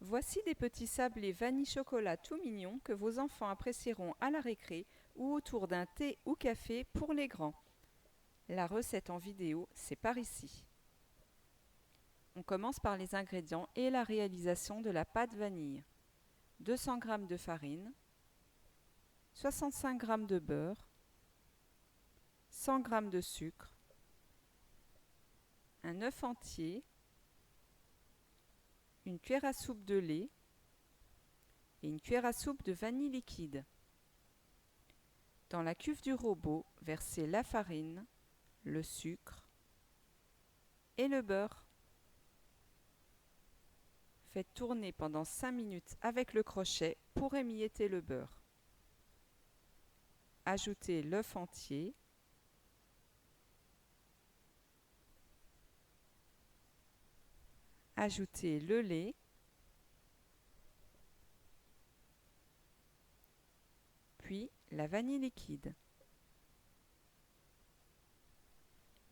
Voici des petits sablés vanille chocolat tout mignons que vos enfants apprécieront à la récré ou autour d'un thé ou café pour les grands. La recette en vidéo, c'est par ici. On commence par les ingrédients et la réalisation de la pâte vanille. 200 g de farine, 65 g de beurre, 100 g de sucre, un œuf entier, une cuillère à soupe de lait et une cuillère à soupe de vanille liquide. Dans la cuve du robot, versez la farine, le sucre et le beurre. Faites tourner pendant 5 minutes avec le crochet pour émietter le beurre. Ajoutez l'œuf entier, ajoutez le lait, puis la vanille liquide.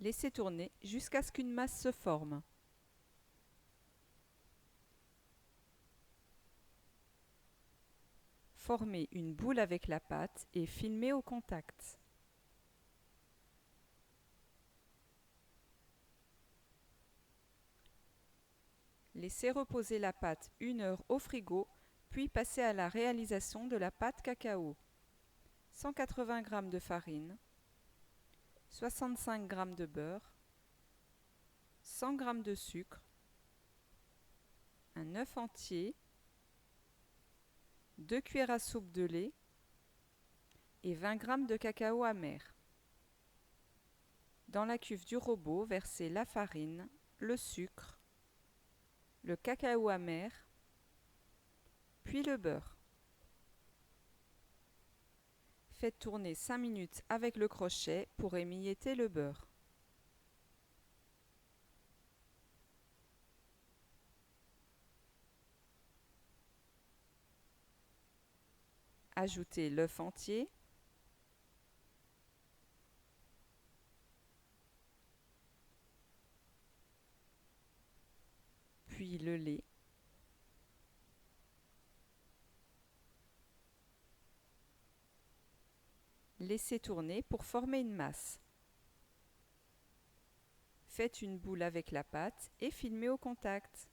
Laissez tourner jusqu'à ce qu'une masse se forme. Formez une boule avec la pâte et filmez au contact. Laissez reposer la pâte 1 heure au frigo, puis passez à la réalisation de la pâte cacao. 180 g de farine, 65 g de beurre, 100 g de sucre, un œuf entier, 2 cuillères à soupe de lait et 20 g de cacao amer. Dans la cuve du robot, versez la farine, le sucre, le cacao amer, puis le beurre. Faites tourner 5 minutes avec le crochet pour émietter le beurre. Ajoutez l'œuf entier, puis le lait, laissez tourner pour former une masse. Faites une boule avec la pâte et filmez au contact.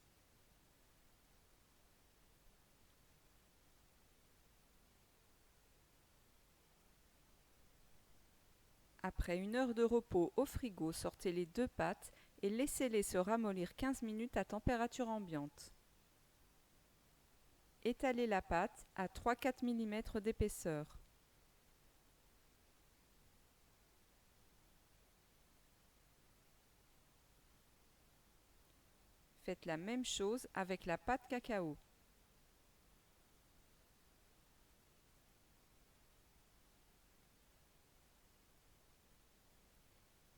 Après 1 heure de repos au frigo, sortez les 2 pâtes et laissez-les se ramollir 15 minutes à température ambiante. Étalez la pâte à 3-4 mm d'épaisseur. Faites la même chose avec la pâte cacao.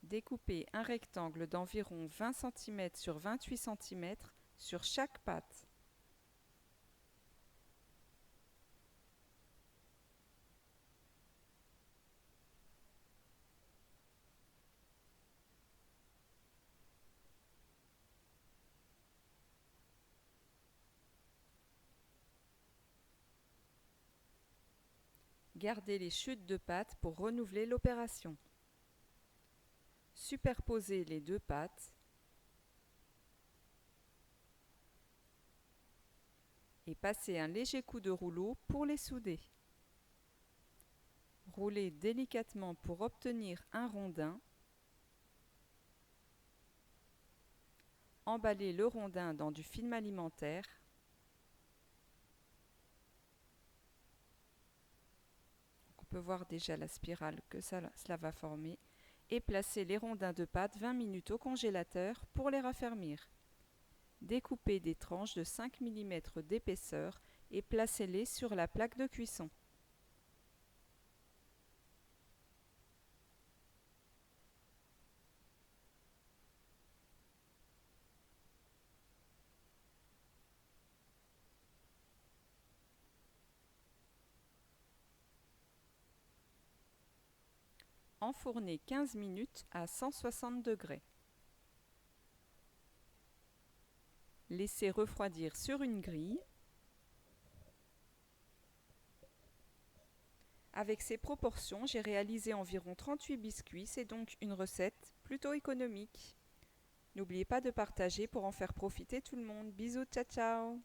Découpez un rectangle d'environ 20 cm sur 28 cm sur chaque pâte. Gardez les chutes de pâte pour renouveler l'opération. Superposez les 2 pâtes et passez un léger coup de rouleau pour les souder. Roulez délicatement pour obtenir un rondin. Emballez le rondin dans du film alimentaire. On peut voir déjà la spirale que cela va former. Et placez les rondins de pâte 20 minutes au congélateur pour les raffermir. Découpez des tranches de 5 mm d'épaisseur et placez-les sur la plaque de cuisson. Enfournez 15 minutes à 160 degrés. Laissez refroidir sur une grille Avec ces proportions, j'ai réalisé environ 38 biscuits, c'est donc une recette plutôt économique. N'oubliez pas de partager pour en faire profiter tout le monde. Bisous, ciao ciao!